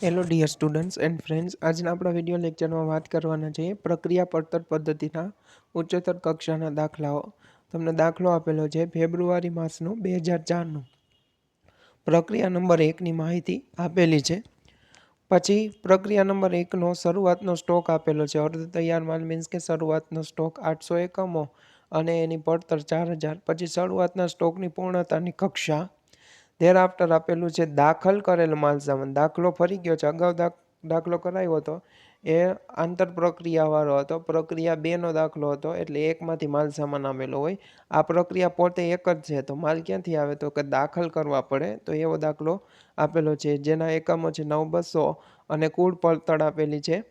Hello dear students and friends, આજના આપણા video લેક્ચરમાં વાત કરવાના છે પ્રક્રિયા પડતર પદ્ધતિના ઉચ્ચતર કક્ષાના દાખલાઓ. તમને દાખલો આપેલો છે ફેબ્રુઆરી માસનું 2004નું. પ્રક્રિયા નંબર 1ની માહિતી આપેલી છે. પછી પ્રક્રિયા નંબર 1નો શરૂઆતનો સ્ટોક આપેલો છે. અર્ધ તૈયાર માલ મીન્સ કે શરૂઆતનો સ્ટોક 800 એકમો અને એની પડતર 4000. પછી શરૂઆતના સ્ટોકની પૂર્ણતાની કક્ષા. ધેર આફ્ટર આપેલું છે દાખલ કરેલ માલ સામાન. દાખલો ફરી ગયો છે. અગાઉ દાખલો કરાયો હતો એ આંતર પ્રક્રિયાવાળો હતો. પ્રક્રિયા 2નો દાખલો હતો એટલે એકમાંથી માલ સામાન આવેલો હોય. આ પ્રક્રિયા પોતે એક જ છે તો માલ ક્યાંથી આવે તો કે દાખલ કરવા પડે, તો એવો દાખલો આપેલો છે. જેના એકમો છે 9200 અને કુલ પડતર આપેલી છે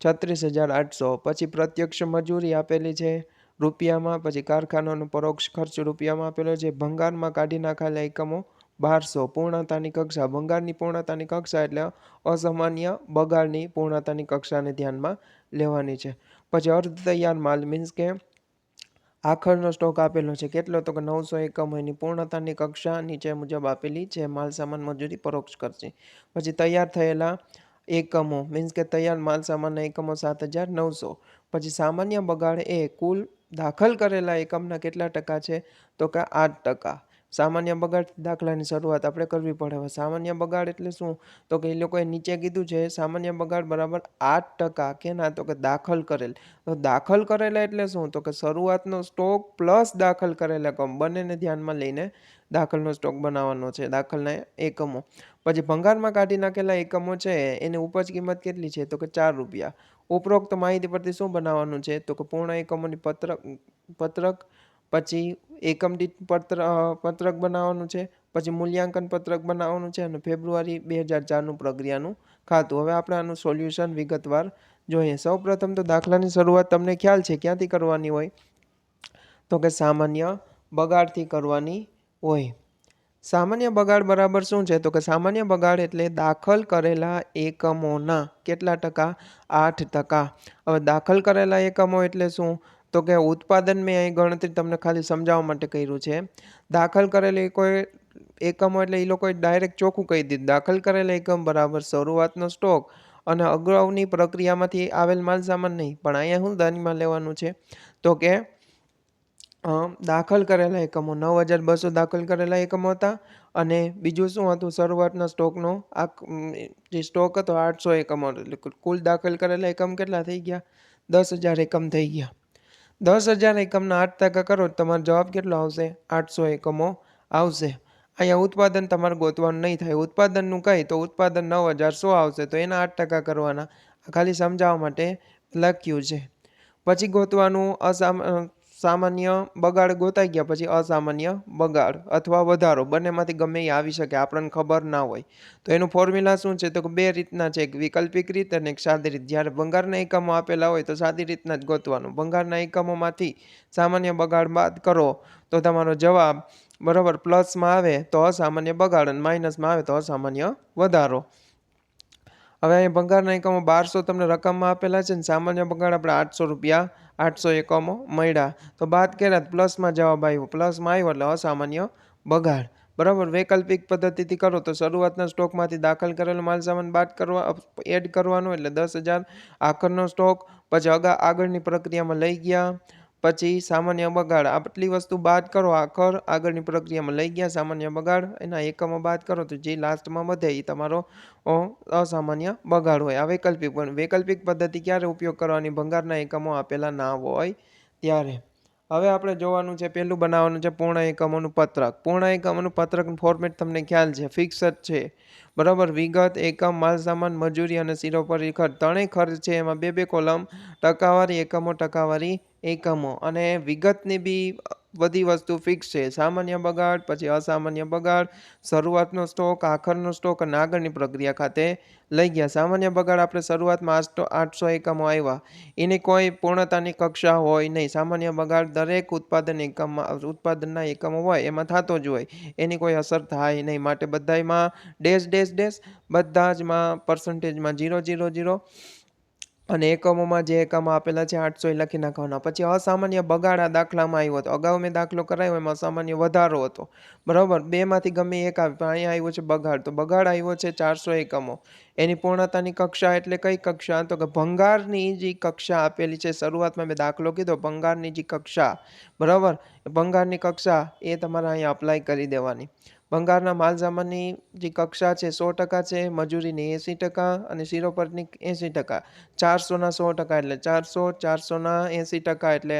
36,800. પછી પ્રત્યક્ષ મજૂરી આપેલી છે રૂપિયામાં. પછી કારખાનાનો પરોક્ષ ખર્ચ રૂપિયામાં આપેલો છે. ભંગારમાં કાઢી નાખાયેલા એકમો 1200. પૂર્ણતાની કક્ષા. ભંગારની પૂર્ણતાની કક્ષા એટલે અસામાન્ય બગાડની પૂર્ણતાની કક્ષાને ધ્યાનમાં લેવાની છે. પછી અર્ધ તૈયાર માલ મીન્સ કે આખરનો સ્ટોક આપેલો છે. કેટલો તો કે 900 એકમો. એની પૂર્ણતાની કક્ષા નીચે મુજબ આપેલી છે. માલ સામાન મજૂરી પરોક્ષ ખર્ચ. પછી તૈયાર થયેલા એકમો મીન્સ કે તૈયાર માલ સામાનના એકમો 7,900. પછી સામાન્ય બગાડ એ કુલ દાખલ કરેલા એકમના કેટલા ટકા છે તો કે 8%. સામાન્ય બગાડ દાખલાની શરૂઆત આપણે કરવી પડે. હવે સામાન્ય બગાડ એટલે શું તો કે એ લોકોએ નીચે કીધું છે સામાન્ય બગાડ બરાબર 8% કેના તો કે દાખલ કરેલ. તો દાખલ કરેલા એટલે શું તો કે શરૂઆતનો સ્ટોક પ્લસ દાખલ કરેલા એકમ બંનેને ધ્યાનમાં લઈને દાખલનો સ્ટોક બનાવવાનો છે, દાખલના એકમો. પછી ભંગારમાં કાઢી નાખેલા એકમો છે એની ઉપજ કિંમત કેટલી છે તો કે ₹4. ઉપરોક્ત માહિતી પરથી શું બનાવવાનું છે તો કે પૂર્ણ એકમોની પત્રક. પછી એકમ દીઠ પત્રક બનાવવાનું છે. પછી મૂલ્યાંકન પત્રક બનાવવાનું છે અને ફેબ્રુઆરી 2004નું પ્રક્રિયાનું ખાતું. હવે આપણે આનું સોલ્યુશન વિગતવાર જોઈએ. સૌપ્રથમ તો દાખલાની શરૂઆત તમને ખ્યાલ છે ક્યાંથી કરવાની હોય તો કે સામાન્ય બગાડથી કરવાની હોય. સામાન્ય બગાડ બરાબર શું છે તો કે સામાન્ય બગાડ એટલે દાખલ કરેલા એકમોના કેટલા ટકા 8%. હવે દાખલ કરેલા એકમો એટલે શું તો કે ઉત્પાદન મેં અહીં ગણતરી તમને ખાલી સમજાવવા માટે કર્યું છે. દાખલ કરેલી કોઈ એકમો એટલે એ લોકોએ ડાયરેક્ટ ચોખ્ખું કહી દીધું દાખલ કરેલા એકમ બરાબર શરૂઆતનો સ્ટોક અને અગાઉની પ્રક્રિયામાંથી આવેલ માલ સામાન નહીં, પણ અહીંયા શું ધ્યાનમાં લેવાનું છે તો કે દાખલ કરેલા એકમો 9,200 દાખલ કરેલા એકમો હતા અને બીજું શું હતું શરૂઆતના સ્ટોકનો જે સ્ટોક હતો 800 એકમો. એટલે કુલ દાખલ કરેલા એકમ કેટલા થઈ ગયા 10,000 એકમ થઈ ગયા. 10,000 એકમના 8% કરો તમારો જવાબ કેટલો આવશે 800 એકમો આવશે. અહીંયા ઉત્પાદન તમારે ગોતવાનું નહીં થાય. ઉત્પાદનનું કહે તો ઉત્પાદન 9,100 આવશે તો એના 8% કરવાના. ખાલી સમજાવવા માટે લખ્યું છે. પછી ગોતવાનું સામાન્ય બગાડ ગોતાઈ ગયા પછી અસામાન્ય બગાડ અથવા વધારો બંનેમાંથી ગમે એ આવી શકે, આપણને ખબર ના હોય. તો એનું ફોર્મ્યુલા શું છે તો કે બે રીતના છે, એક વૈકલ્પિક રીત અને એક સાદી રીત. જ્યારે ભંગારના એકમો આપેલા હોય તો સાદી રીતના જ ગોતવાનું. ભંગારના એકમોમાંથી સામાન્ય બગાડ બાદ કરો તો તમારો જવાબ બરાબર પ્લસમાં આવે તો અસામાન્ય બગાડ અને માઇનસમાં આવે તો અસામાન્ય વધારો. હવે અહીં ભંગારના એકમો 1200 તમને રકમમાં આપેલા છે ને સામાન્ય બગાડ આપણે ₹800 800 એકમો મળ્યા તો બાદ કર્યા પ્લસમાં જવાબ આવ્યો. પ્લસમાં આવ્યો એટલે અસામાન્ય બગાડ. બરાબર. વૈકલ્પિક પદ્ધતિથી કરો તો શરૂઆતના સ્ટોકમાંથી દાખલ કરેલો માલ સામાન એડ કરવાનો એટલે 10,000 આખરનો સ્ટોક. પછી આગળની પ્રક્રિયામાં લઈ ગયા પછી સામાન્ય બગાડ આટલી વસ્તુ બાદ કરો, આખર આગળની પ્રક્રિયામાં લઈ ગયા સામાન્ય બગાડ એના એકમો બાદ કરો તો જે લાસ્ટમાં વધે એ તમારો અસામાન્ય બગાડ હોય. આ વૈકલ્પિક પદ્ધતિ ક્યારે ઉપયોગ કરવાની ભંગારના એકમો આપેલા ના હોય ત્યારે. હવે આપણે જોવાનું છે પહેલું બનાવવાનું છે પૂર્ણ એકમોનું પત્રક. પૂર્ણ એકમોનું પત્રકનું ફોર્મેટ તમને ખ્યાલ છે, ફિક્સ જ છે બરાબર. વિગત, એકમ, માલ સામાન, મજૂરી અને શિરોપરી ખર્ચ ત્રણેય ખર્ચ છે. એમાં બે કોલમ, ટકાવારી એકમો, ટકાવારી એકમો અને વિગતની બી બધી વસ્તુ ફિક્સ છે. સામાન્ય બગાડ, પછી અસામાન્ય બગાડ, શરૂઆતનો સ્ટોક, આખરનો સ્ટોક અને આગળની પ્રક્રિયા ખાતે લઈ ગયા. સામાન્ય બગાડ આપણે શરૂઆતમાં 800 એકમો આવ્યા એની કોઈ પૂર્ણતાની કક્ષા હોય નહીં. સામાન્ય બગાડ દરેક ઉત્પાદનના એકમો હોય એમાં થતો જ હોય, એની કોઈ અસર થાય નહીં. માટે બધામાં ડેશ ડેશ ડેશ, બધા જમાં પર્સન્ટેજમાં 0 0 0 અને એકમોમાં જે એકમ આપેલા છે 800 એ લખી નાખવાના. પછી અસામાન્ય બગાડ આ દાખલામાં આવ્યો હતો. અગાઉ મેં દાખલો કરાવ્યો એમાં અસામાન્ય વધારો હતો. બરાબર, બેમાંથી ગમે એક આવે પણ અહીંયા આવ્યો છે બગાડ. તો બગાડ આવ્યો છે 400 એકમો. એની પૂર્ણતાની કક્ષા એટલે કઈ કક્ષા? તો કે ભંગારની જે કક્ષા આપેલી છે, શરૂઆતમાં મેં દાખલો કીધો ભંગારની જે કક્ષા, બરાબર, ભંગારની કક્ષા એ તમારે અહીંયા અપ્લાય કરી દેવાની. ભંગારના માલસામાનની જે કક્ષા છે 100% છે, મજૂરીની 80% અને શિરોપરની 80%. 400 ના 100% એટલે 400, 400 ના 80% એટલે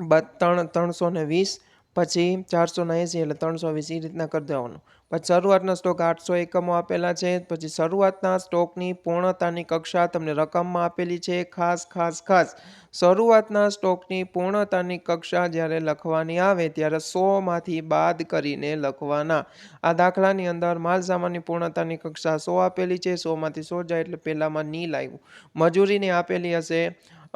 320, પછી 400 ના 80 એટલે 320. એ રીતના કરી દેવાનું. પછી શરૂઆતના સ્ટોક 800 એકમો આપેલા છે. પછી શરૂઆતના સ્ટોકની પૂર્ણતાની કક્ષા તમને રકમમાં આપેલી છે. ખાસ શરૂઆતના સ્ટોકની પૂર્ણતાની કક્ષા જ્યારે લખવાની આવે ત્યારે 100માંથી બાદ કરીને લખવાના. આ દાખલાની અંદર માલસામાનની પૂર્ણતાની કક્ષા 100 આપેલી છે. 100માંથી 100 જાય એટલે પહેલામાં નીલ આવ્યું. મજૂરીની આપેલી હશે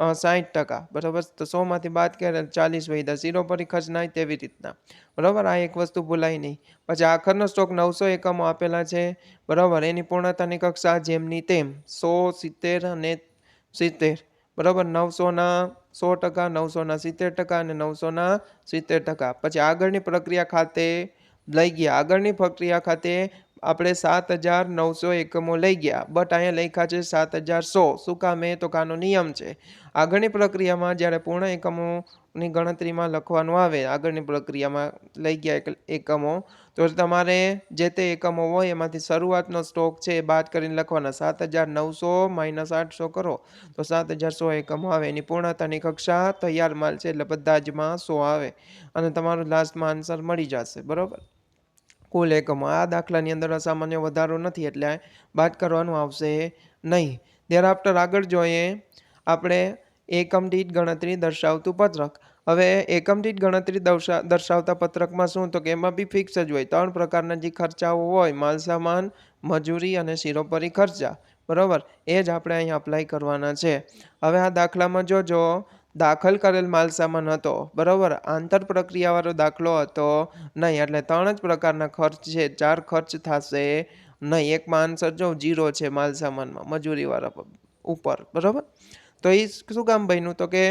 60%, બરાબર, તો 100માંથી બાદ કરે 40 વધ્યા. શીરો પરી ખર્ચ ના તેવી રીતના, બરાબર. આ એક વસ્તુ ભૂલાય નહીં. પછી આખરનો સ્ટોક 900 એકમો આપેલા છે, બરાબર. એની પૂર્ણતાની કક્ષા જેમની તેમ 100, 70 અને 70, બરાબર. 900ના 100%, 900ના 70% અને 900ના 70%. પછી આગળની પ્રક્રિયા ખાતે લઈ ગયા. આગળની પ્રક્રિયા ખાતે આપણે 7900 એકમો લઈ ગયા, બટ અહીંયા લખ્યા છે 7100. શું કામે? તો આનો નિયમ છે. આગળની પ્રક્રિયામાં જ્યારે પૂર્ણ એકમોની ગણતરીમાં લખવાનું આવે, આગળની પ્રક્રિયામાં લઈ ગયા એકમો, તો તમારે જે તે એકમો હોય એમાંથી શરૂઆતનો સ્ટોક છે એ બાદ કરીને લખવાના. 7900 - 800 કરો તો 7100 એકમો આવે. એની પૂર્ણતાની કક્ષા તૈયાર માલ છે એટલે બધા જમાં 100 આવે અને તમારું લાસ્ટમાં આન્સર મળી જશે, બરાબર. કુલ એકમો. આ દાખલાની અંદર અસામાન્ય વધારો નથી એટલે બાદ કરવાનું આવશે નહીં. thereafter આગળ જોઈએ આપણે એકમ દીઠ ગણતરી દર્શાવતું પત્રક. હવે એકમ દીઠ ગણતરી દર્શાવતા પત્રકમાં શું? તો કે એમાં બી ફિક્સ જ હોય. 3 પ્રકારના જે ખર્ચાઓ હોય, માલસામાન, મજૂરી અને શિરોપરી ખર્ચા, બરાબર, એ જ આપણે અહીં અપ્લાય કરવાના છે. હવે આ દાખલામાં જોજો, દાખલ કરેલ માલસામાન હતો, બરાબર, આંતર પ્રક્રિયાવાળો દાખલો હતો નહીં, એટલે 3 જ પ્રકારના ખર્ચ છે, 4 ખર્ચ થશે નહીં. એકમાં આન્સર જો 0 છે માલસામાનમાં, મજૂરીવાળા ઉપર, બરાબર. તો એ શું કામ બન્યું? તો કે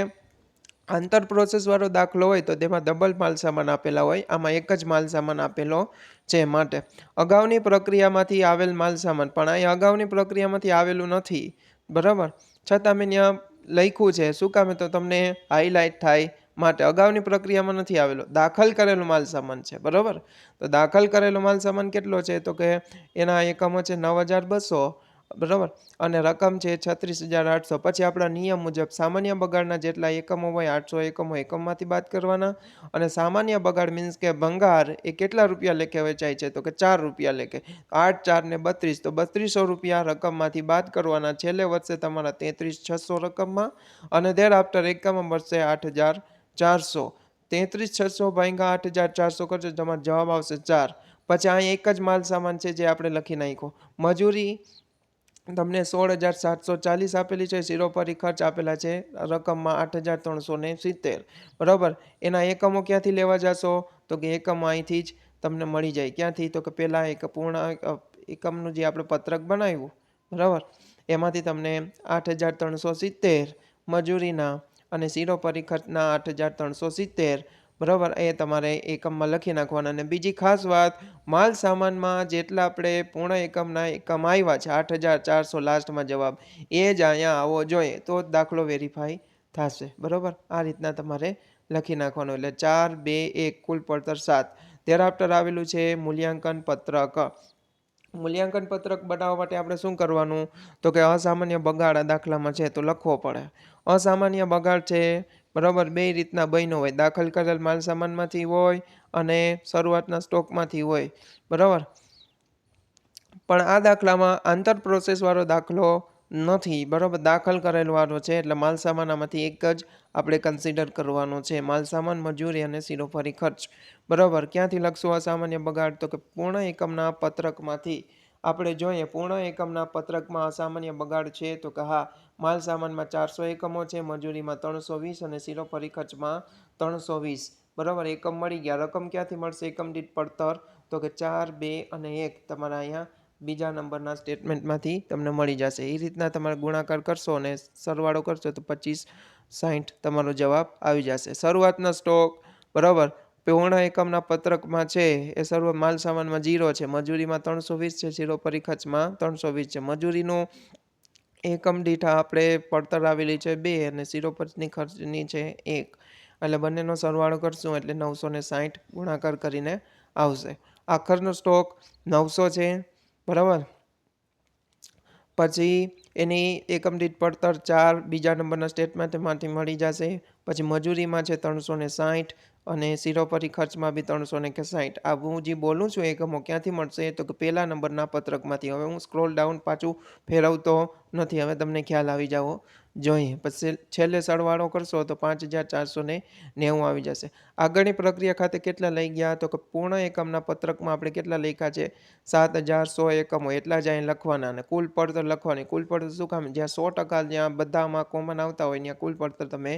આંતર પ્રોસેસ વાળો દાખલો હોય તો તેમાં ડબલ માલસામાન આપેલા હોય, આમાં એક જ માલસામાન આપેલો છે. માટે અગાઉની પ્રક્રિયામાંથી આવેલ માલસામાન, પણ અહીં અગાઉની પ્રક્રિયામાંથી આવેલું નથી, બરાબર, છતાં મેં ત્યાં લખ્યું છે. શું કામે? તો તમને હાઇલાઇટ થાય માટે. અગાઉની પ્રક્રિયામાં નથી આવેલો, દાખલ કરેલો માલસામાન છે, બરાબર. તો દાખલ કરેલો માલસામાન કેટલો છે? તો કે એના એકમો છે 9200, બરાબર, અને રકમ છે 36800. પછી આપણા નિયમ મુજબ સામાન્ય બગાડના જેટલા એકમો હોય 800 એકમો એકમમાંથી બાદ કરવાના. અને સામાન્ય બગાડ મીન્સ કે ભંગાર એ કેટલા રૂપિયા લેખે વેચાય છે? તો કે 4 રૂપિયા લેખે. 8, 4 ને 32, તો 3200 રૂપિયા રકમમાંથી બાદ કરવાના. છેલ્લે વધશે તમારા 33600 રકમમાં અને thereafter એકમ મળશે 8400. 33600 ભાગ્યા 8400 કરજો, તમારો જવાબ આવશે 4. પછી અહીં એક જ માલ સામાન છે જે આપણે લખી નાખ્યો. મજૂરી તમને 16740 આપેલી છે. શિરોપરી ખર્ચ આપેલા છે રકમમાં 8370, બરાબર. એના એકમો ક્યાંથી લેવા જશો? તો કે એકમ અહીંથી જ તમને મળી જાય. ક્યાંથી? તો કે પહેલા એક પૂર્ણ એકમનું જે આપણે પત્રક બનાવ્યું, બરાબર, એમાંથી તમને 8370 મજૂરીના અને શિરોપરી ખર્ચના 8370, બરાબર, એ તમારે એકમમાં લખી નાખવાના. અને બીજી ખાસ વાત, માલ સામાનમાં જેટલા આપણે પૂર્ણ એકમના એકમ આવ્યા છે 8400 લાસ્ટમાં જવાબ, એ જ અહીંયા આવવો જોઈએ તો જ દાખલો વેરીફાઈ થશે, બરાબર. આ રીતના તમારે લખી નાખવાનું. એટલે 4, 2, 1 કુલ પડતર 7. thereafter આવેલું છે મૂલ્યાંકન પત્રક. મૂલ્યાંકન પત્રક બનાવવા માટે આપણે શું કરવાનું? તો કે અસામાન્ય બગાડ આ દાખલામાં છે તો લખવો પડે. અસામાન્ય બગાડ છે, બરાબર, બે રીતના બન્યો હોય. દાખલ કરેલ માલ સામાનમાંથી હોય અને શરૂઆતના સ્ટોકમાંથી હોય, બરાબર. પણ આ દાખલામાં આંતર પ્રોસેસ વાળો દાખલો નથી, બરાબર, દાખલ કરેલ વાળો છે એટલે માલ સામાનમાંથી એક જ આપણે કન્સિડર કરવાનો છે. માલ સામાન, મજૂરી અને શિરોપરી ખર્ચ, બરાબર. ક્યાંથી લખશું અસામાન્ય બગાડ? તો કે પૂર્ણ એકમના પત્રકમાંથી. આપણે જોઈએ પૂર્ણ એકમના પત્રકમાં અસામાન્ય બગાડ છે તો કે હા, માલ સામાનમાં 400 એકમો છે, મજૂરીમાં 320 અને શિરોપરી ખર્ચમાં 320, બરાબર. એકમ મળી ગયા. રકમ ક્યાંથી મળશે એકમ દીઠ પડતર? તો કે 4, 2 અને 1 તમારા અહીંયા બીજા નંબરના સ્ટેટમેન્ટમાંથી તમને મળી જશે. એ રીતના તમારે ગુણાકાર કરશો અને સરવાળો કરશો તો 2560 તમારો જવાબ આવી જશે. શરૂઆતનો સ્ટોક બરાબર પૂર્ણ એકમના પત્રકમાં છે એ સર્વ માલ સામાનમાં 0 છે, મજૂરીમાં 320 છે, શીરો પરિખર્ચમાં 320 છે. મજૂરીનું એકમ દીઠ આપણે પડતર આવેલી છે 2 અને શીરો પરની ખર્ચની છે 1, એટલે બંનેનો સરવાળો કરશું એટલે 960 ગુણાકાર કરીને આવશે. આખરનો સ્ટોક 900 છે બરાબર. પછી એની એકમ દીઠ પડતર 4 બીજા નંબરના સ્ટેટમેન્ટમાંથી મળી જશે. પછી મજૂરીમાં છે 360 અને શીરો પરિખર્ચમાં બી 360. આ હું જે બોલું છું એકમો ક્યાંથી મળશે તો કે પહેલા નંબરના પત્રકમાંથી. હવે હું સ્ક્રોલ ડાઉન પાછું ફેરવતો નથી, હવે તમને ખ્યાલ આવી જાવો જોઈએ. પછી છેલ્લે સરવાળો કરશો તો 5490 આવી જશે. આગળની પ્રક્રિયા ખાતે કેટલા લઈ ગયા તો કે પૂર્ણ એકમના પત્રકમાં આપણે કેટલા લખ્યા છે 7100 એકમો, એટલા જ અહીં લખવાના અને કુલ પડતર લખવાની. કુલ પડતર શું કામ, જ્યાં 100% જ્યાં બધામાં કોમન આવતા હોય ત્યાં કુલ પડતર તમે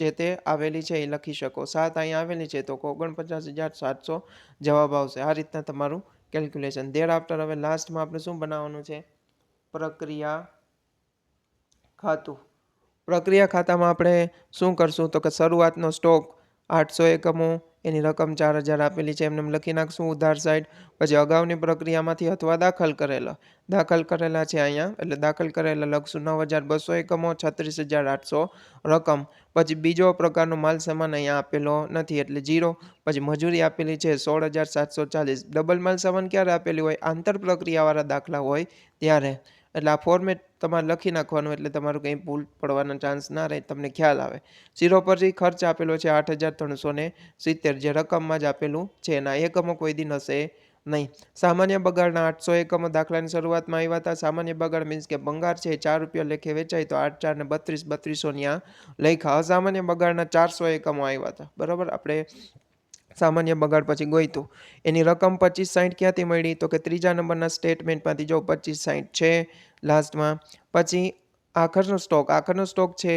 જે તે આવેલી છે એ લખી શકો. 7 અહીં આવેલી છે તો 49,700 જવાબ આવશે. આ રીતના તમારું કેલ્ક્યુલેશન. ધેર આફ્ટર હવે લાસ્ટમાં આપણે શું બનાવવાનું છે, પ્રક્રિયા ખાતું. પ્રક્રિયા ખાતામાં આપણે શું કરશું તો કે શરૂઆતનો સ્ટોક 800 એકમો, એની રકમ 4000 આપેલી છે, એમને લખી નાખશું ઉધાર સાઈડ. પછી અગાઉની પ્રક્રિયામાંથી અથવા દાખલ કરેલા છે અહીંયા, એટલે દાખલ કરેલા લખશું 9200 એકમો, 36800 રકમ. પછી બીજો પ્રકારનો માલ સામાન અહીંયા આપેલો નથી એટલે 0. પછી મજૂરી આપેલી છે 16740. ડબલ માલ સામાન ક્યારે આપેલી હોય, આંતર પ્રક્રિયાવાળા દાખલા હોય ત્યારે. એટલે આ ફોર્મેટ તમારે લખી નાખવાનું એટલે તમારું કંઈ ભૂલ પડવાનો ચાન્સ ના રહે, તમને ખ્યાલ આવે. શીરો પરથી ખર્ચ આપેલો છે 8370, જે રકમમાં જ આપેલું છે, એના એકમો કોઈ દી હશે નહીં. સામાન્ય બગાડના 800 એકમો દાખલાની શરૂઆતમાં આવ્યા હતા. સામાન્ય બગાડ મીન્સ કે ભંગાર છે 4 રૂપિયા લેખે વેચાય તો 8 4 ને 32 3200 ન્યા લખ્યા. અસામાન્ય બગાડના 400 એકમો આવ્યા હતા બરાબર. આપણે સામાન્ય બગાડ પછી ગોઈતું. એની રકમ 2560 ક્યાંથી મળી તો કે ત્રીજા નંબરના સ્ટેટમેન્ટમાંથી જો 2560 છે લાસ્ટમાં. પછી આખરનો સ્ટોક છે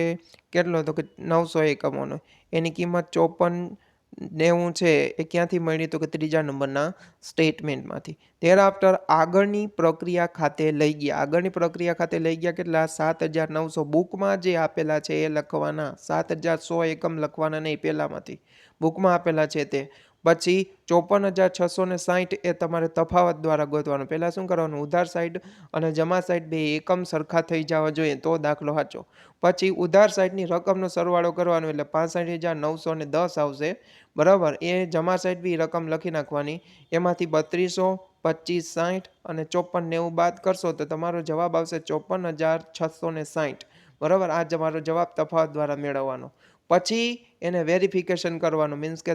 કેટલો તો કે 900 એકમોનો, એની કિંમત 5490 છે એ ક્યાંથી મળી તો કે ત્રીજા નંબરના સ્ટેટમેન્ટમાંથી. ધેર આફ્ટર આગળની પ્રક્રિયા ખાતે લઈ ગયા. કેટલા 7900. બુકમાં જે આપેલા છે એ લખવાના, 7100 એકમ લખવાના નહીં, પહેલામાંથી બુકમાં આપેલા છે તે. પછી 54660 એ તમારે તફાવત દ્વારા ગોતવાનું. પહેલાં શું કરવાનું, ઉધાર સાઈડ અને જમા સાઈડ બે એકમ સરખા થઈ જવા જોઈએ તો દાખલો સાચો. પછી ઉધાર સાઈડની રકમનો સરવાળો કરવાનો એટલે 65,910 આવશે બરાબર. એ જમા સાઈડ બી રકમ લખી નાખવાની. એમાંથી 3200 2560 અને 5490 બાદ કરશો તો તમારો જવાબ આવશે 54,660 બરાબર. આ તમારો જવાબ તફાવત દ્વારા મેળવવાનો. પછી એને વેરિફિકેશન કરવાનું મીન્સ કે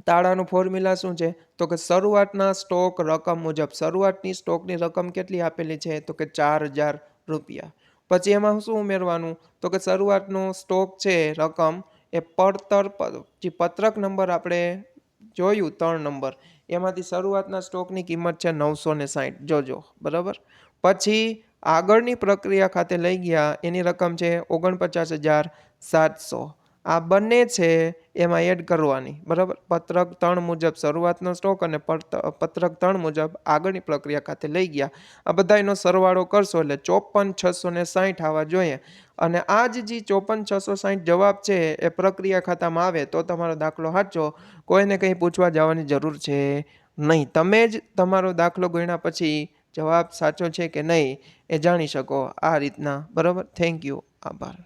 તાળાનું ફોર્મ્યુલા શું છે તો કે શરૂઆતના સ્ટોક રકમ મુજબ. શરૂઆતની સ્ટોકની રકમ કેટલી આપેલી છે તો કે 4000 રૂપિયા. પછી એમાં શું ઉમેરવાનું તો કે શરૂઆતનો સ્ટોક છે રકમ એ પડતર પત્રક નંબર આપણે જોયું 3 નંબર, એમાંથી શરૂઆતના સ્ટોકની કિંમત છે 960 જોજો બરાબર. પછી આગળની પ્રક્રિયા ખાતે લઈ ગયા, એની રકમ છે 49,700. આ બંને છે એમાં એડ કરવાની બરાબર. પત્રક 3 મુજબ શરૂઆતનો સ્ટોક અને પત્રક 3 મુજબ આગળની પ્રક્રિયા ખાતે લઈ ગયા. આ બધાનો સરવાળો કરશો એટલે 54,660 આવવા જોઈએ. અને આ જે 54,660 જવાબ છે એ પ્રક્રિયા ખાતામાં આવે તો તમારો દાખલો સાચો. કોઈને કંઈ પૂછવા જવાની જરૂર છે નહીં. તમે જ તમારો દાખલો ગણ્યા પછી જવાબ સાચો છે કે નહીં એ જાણી શકો આ રીતના બરાબર. થેન્ક યુ, આભાર.